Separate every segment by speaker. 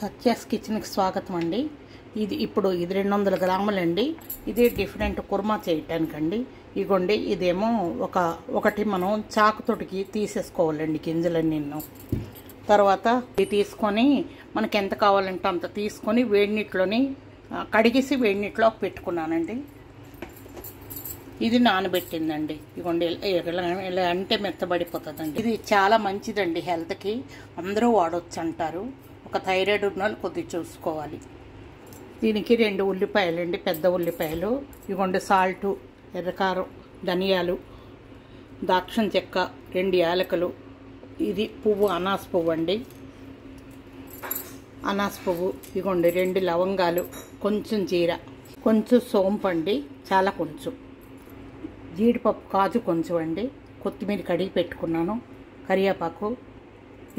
Speaker 1: సత్యాస్ కిచెన్కి స్వాగతం అండి. ఇది 200 గ్రాములండి. ఇది డిఫరెంట్ కుర్మా చేయటానికండి. ఇగోండి, ఇదేమో ఒకటి మనం చాకుతోటికి తీసేసుకోవాలండి గింజలన్నీ. తర్వాత ఇది తీసుకొని మనకి ఎంత కావాలంటే అంత తీసుకొని వేడినీటిలోని కడిగేసి వేడినీటిలో పెట్టుకున్నానండి. ఇది నానబెట్టిందండి. ఇగోండి, ఇలా అంటే మెత్తబడిపోతుందండి. ఇది చాలా మంచిదండి హెల్త్కి, అందరూ వాడవచ్చు అంటారు. ఒక థైరాయిడ్ ఉన్న వాళ్ళు కొద్దిగా చూసుకోవాలి. దీనికి 2 ఉల్లిపాయలండి, పెద్ద ఉల్లిపాయలు. ఇగోండి సాల్టు, ఎర్రకారం, ధనియాలు, దాక్షం చెక్క, 2 యాలకులు. ఇది పువ్వు అనాస పువ్వు అండి, అనాస పువ్వు. ఇగోండి 2 లవంగాలు, కొంచెం జీర, కొంచెం సోంపు అండి, చాలా కొంచెం జీడిపప్పు, కాజు కొంచెం అండి, కొత్తిమీర కడిగి పెట్టుకున్నాను, కరివేపాకు.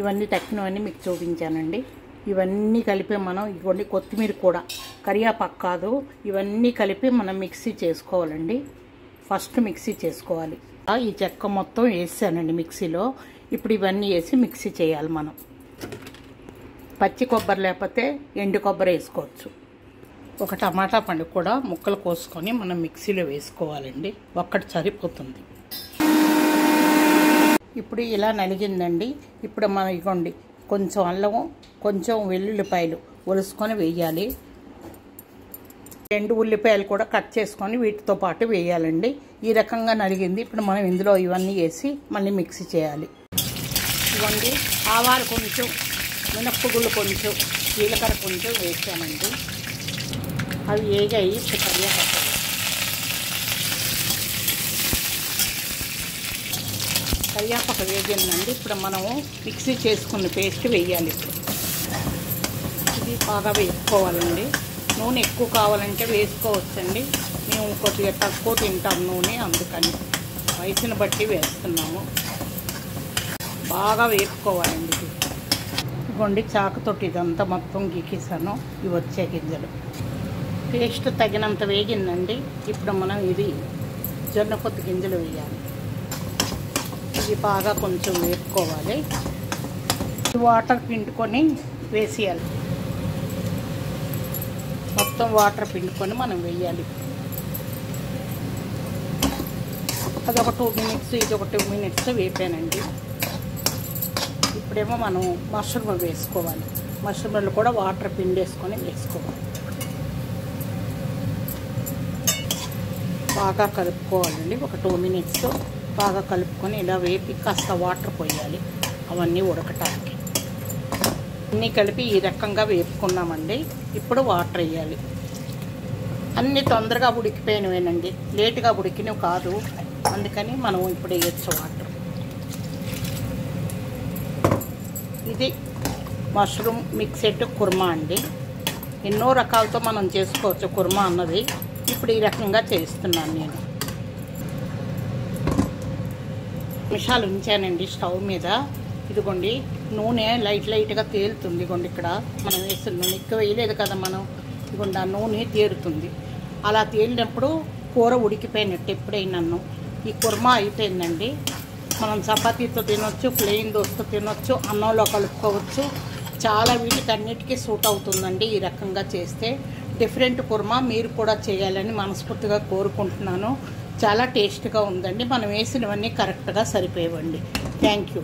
Speaker 1: ఇవన్నీ తక్కినవన్నీ మీకు చూపించానండి. ఇవన్నీ కలిపి మనం ఇవన్నీ కొత్తిమీర కూడా, కరివేపాకు కాదు, ఇవన్నీ కలిపి మనం మిక్సీ చేసుకోవాలండి. ఫస్ట్ మిక్సీ చేసుకోవాలి. ఈ చెక్క మొత్తం వేసానండి మిక్సీలో. ఇప్పుడు ఇవన్నీ వేసి మిక్సీ చేయాలి మనం. పచ్చి కొబ్బరి లేకపోతే ఎండు కొబ్బరి వేసుకోవచ్చు. ఒక టమాటా పండు కూడా ముక్కలు కోసుకొని మనం మిక్సీలో వేసుకోవాలండి. ఒక్కటి సరిపోతుంది. ఇప్పుడు ఇలా నలిగిందండి. ఇప్పుడు మనం ఇగోండి కొంచెం అల్లము, కొంచెం వెల్లుల్లిపాయలు ఒలుసుకొని వేయాలి. 2 ఉల్లిపాయలు కూడా కట్ చేసుకొని వీటితో పాటు వేయాలండి. ఈ రకంగా నలిగింది. ఇప్పుడు మనం ఇందులో ఇవన్నీ వేసి మళ్ళీ మిక్సీ చేయాలి. ఇవ్వండి, ఆవాలు కొంచెం, మినప్పగుళ్ళు కొంచెం, జీలకర్ర కొంచెం వేసామండి. అవి వేగాయి. కరివేపాకు, కరివేపాకు వేగిందండి. ఇప్పుడు మనము మిక్సీ చేసుకున్న పేస్ట్ వేయాలి. ఇది బాగా వేసుకోవాలండి. నూనె ఎక్కువ కావాలంటే వేసుకోవచ్చండి. మేము కొద్దిగా తక్కువ తింటాం నూనె, అందుకని వయసుని బట్టి వేస్తున్నాము. బాగా వేసుకోవాలండి. ఇదిగోండి, చాకుతోటి ఇదంతా మొత్తం గీకేసాను. ఇవి వచ్చే గింజలు. పేస్ట్ తగినంత వేగిందండి. ఇప్పుడు మనం ఇది జొన్న పొత్తు గింజలు వేయాలి. ఇది బాగా కొంచెం వేపుకోవాలి. వాటర్ పిండుకొని వేసేయాలి. మొత్తం వాటర్ పిండుకొని మనం వేయాలి. అదొక 2 మినిట్స్, ఇది ఒక 2 మినిట్స్ వేపానండి. ఇప్పుడేమో మనం మష్రూమ్లు వేసుకోవాలి. మష్రూమ్లు కూడా వాటర్ పిండేసుకొని వేసుకోవాలి. బాగా కలుపుకోవాలండి. ఒక 2 మినిట్స్ బాగా కలుపుకొని ఇలా వేపి కాస్త వాటర్ పోయాలి అవన్నీ ఉడకటానికి. అన్నీ కలిపి ఈ రకంగా వేపుకున్నామండి. ఇప్పుడు వాటర్ వేయాలి. అన్నీ తొందరగా ఉడికిపోయినవేనండి, లేటుగా ఉడికినవి కాదు, అందుకని మనం ఇప్పుడు వేయచ్చు వాటర్. ఇది మష్రూమ్ మిక్సెడ్ కుర్మా అండి. ఎన్నో రకాలతో మనం చేసుకోవచ్చు కుర్మా అన్నది. ఇప్పుడు ఈ రకంగా చేస్తున్నాను నేను. నిమిషాలు ఉంచానండి స్టవ్ మీద. ఇదిగోండి, నూనె లైట్గా తేలుతుంది. ఇదిగోండి, ఇక్కడ మనం వేసిన నూనె ఎక్కువ వేయలేదు కదా మనం. ఇదిగోండి, ఆ నూనె తేలుతుంది. అలా తేలినప్పుడు కూర ఉడికిపోయినట్టు. ఎప్పుడైనాను ఈ కుర్మా అయిపోయిందండి. మనం చపాతీతో తినొచ్చు, ప్లెయిన్ దోసతో తినొచ్చు, అన్నంలో కలుపుకోవచ్చు. చాలా వీటికన్నిటికీ సూట్ అవుతుందండి ఈ రకంగా చేస్తే. డిఫరెంట్ కుర్మా మీరు కూడా చేయాలని మనస్ఫూర్తిగా కోరుకుంటున్నాను. చాలా టేస్ట్గా ఉందండి. మనం వేసినవన్నీ కరెక్ట్గా సరిపోయేవండి. Thank you.